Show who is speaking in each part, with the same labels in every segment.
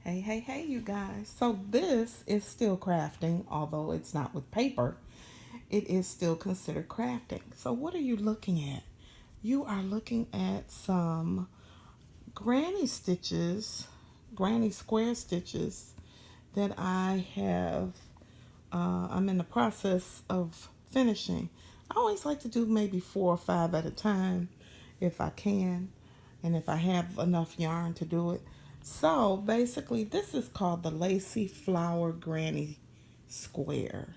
Speaker 1: Hey, you guys. So this is still crafting, although it's not with paper. It is still considered crafting. So what are you looking at? You are looking at some granny stitches, granny square stitches that I have. I'm in the process of finishing. I always like to do maybe 4 or 5 at a time if I can, and if I have enough yarn to do it. So basically, this is called the Lacy Flower Granny Square,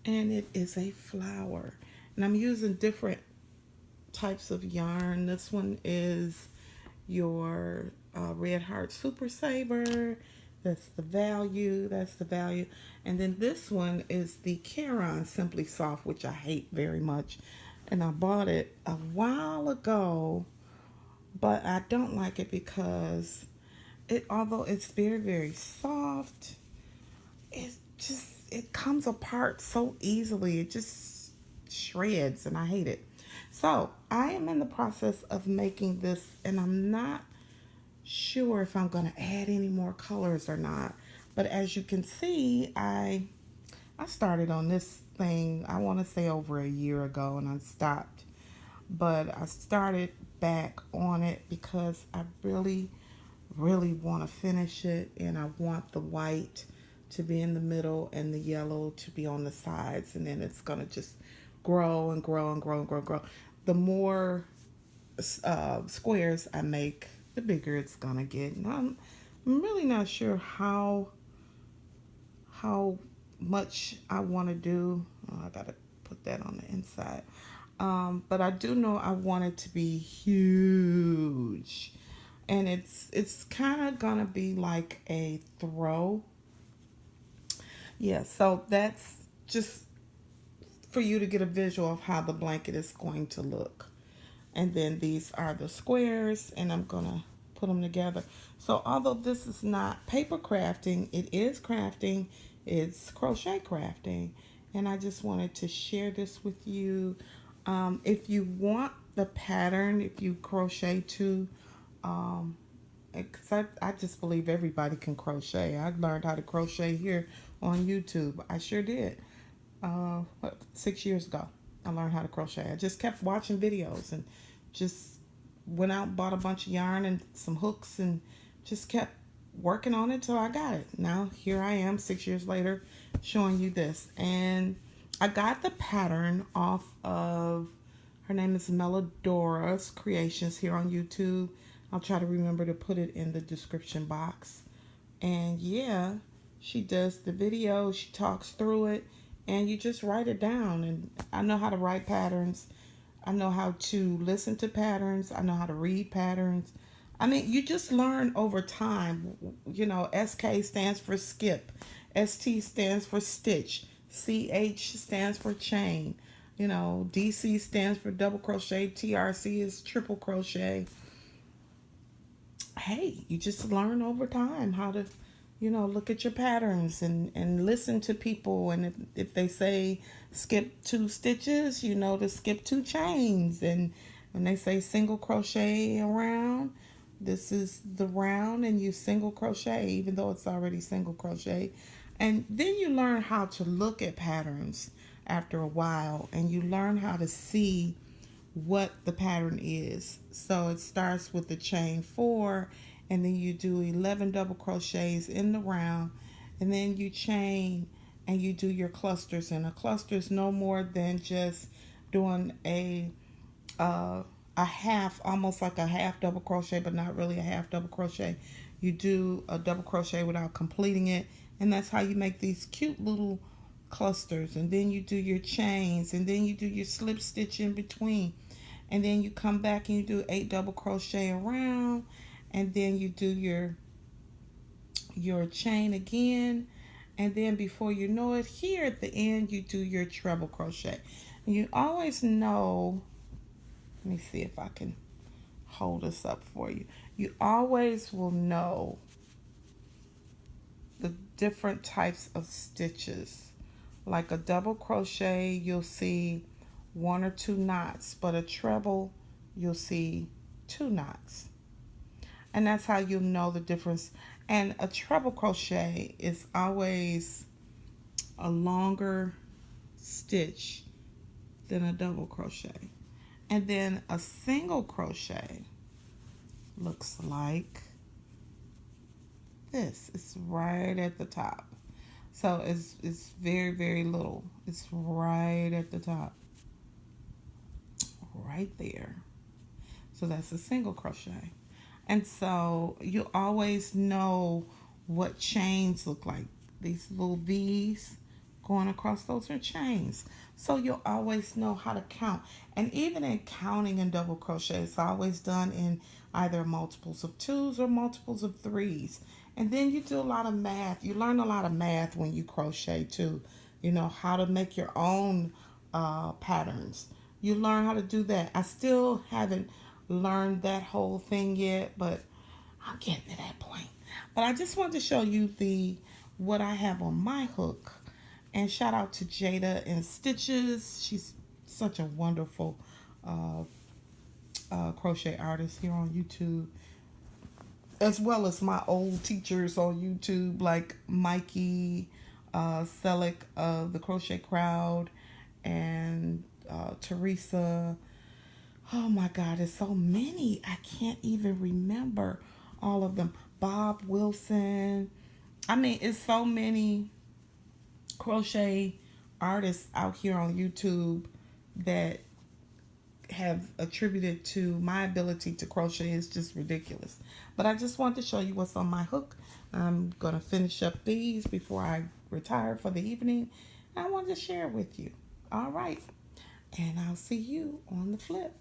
Speaker 1: and it is a flower. And I'm using different types of yarn. This one is your Red Heart Super Saver. That's the value. That's the value. And then this one is the Caron Simply Soft, which I hate very much. And I bought it a while ago, but I don't like it because although it's very, very soft, it comes apart so easily. It just shreds, and I hate it. So I am in the process of making this, and I'm not sure if I'm going to add any more colors or not. But as you can see, I started on this thing, I want to say over a year ago, and I stopped. But I started back on it because I really, really want to finish it, and I want the white to be in the middle and the yellow to be on the sides, and then it's going to just grow and grow and grow and grow and grow. The more squares I make, the bigger it's gonna get. And I'm really not sure how much I want to do. Oh, I gotta put that on the inside. But I do know I want it to be huge, and it's kind of gonna be like a throw. Yeah, so that's just for you to get a visual of how the blanket is going to look. And then these are the squares, and I'm gonna put them together. So although this is not paper crafting, it is crafting. It's crochet crafting, and I just wanted to share this with you. If you want the pattern, if you crochet too, because I just believe everybody can crochet. I learned how to crochet here on YouTube. I sure did. 6 years ago, I learned how to crochet. I just kept watching videos and just went out and bought a bunch of yarn and some hooks and just kept working on it till I got it. Now here I am 6 years later showing you this. And I got the pattern off of, her name is Meladora's Creations here on YouTube. I'll try to remember to put it in the description box. And yeah, she does the video, she talks through it, and you just write it down. And I know how to write patterns. I know how to listen to patterns. I know how to read patterns. I mean, you just learn over time. You know, SK stands for skip. ST stands for stitch. CH stands for chain. You know, DC stands for double crochet. TRC is triple crochet. Hey, you just learn over time how to, look at your patterns and listen to people. And if they say skip 2 stitches, you know to skip 2 chains. And when they say single crochet around, this is the round, and you single crochet even though it's already single crochet. And then you learn how to look at patterns after a while, and you learn how to see what the pattern is. So it starts with the chain 4, and then you do 11 double crochets in the round, and then you chain and you do your clusters. And a cluster is no more than just doing a half, almost like a half double crochet, but not really a half double crochet. You do a double crochet without completing it, and that's how you make these cute little clusters. And then you do your chains, and then you do your slip stitch in between, and then you come back and you do 8 double crochet around, and then you do your chain again, and then before you know it, here at the end you do your treble crochet. And you always know, let me see if I can hold this up for you. You always will know the different types of stitches. Like a double crochet, you'll see 1 or 2 knots, but a treble, you'll see 2 knots. And that's how you know the difference. And a treble crochet is always a longer stitch than a double crochet. And then a single crochet looks like this. It's right at the top. So it's very, very little. It's right at the top. Right there. So that's a single crochet. And so you always know what chains look like. These little V's going across, those are chains. So you'll always know how to count. And even in counting in double crochet, it's always done in either multiples of twos or multiples of threes. And then you do a lot of math. You learn a lot of math when you crochet too. You know how to make your own patterns. You learn how to do that. I still haven't learned that whole thing yet, but I'm getting to that point. But I just wanted to show you the what I have on my hook. And shout out to Jada and Stitches. She's such a wonderful crochet artist here on YouTube, as well as my old teachers on YouTube like Mikey Selick of the Crochet Crowd, and Teresa. Oh my God, there's so many. I can't even remember all of them. Bob Wilson. I mean, it's so many crochet artists out here on YouTube that have attributed to my ability to crochet. Is just ridiculous. But I just wanted to show you what's on my hook. I'm going to finish up these before I retire for the evening. I wanted to share with you. All right. And I'll see you on the flip.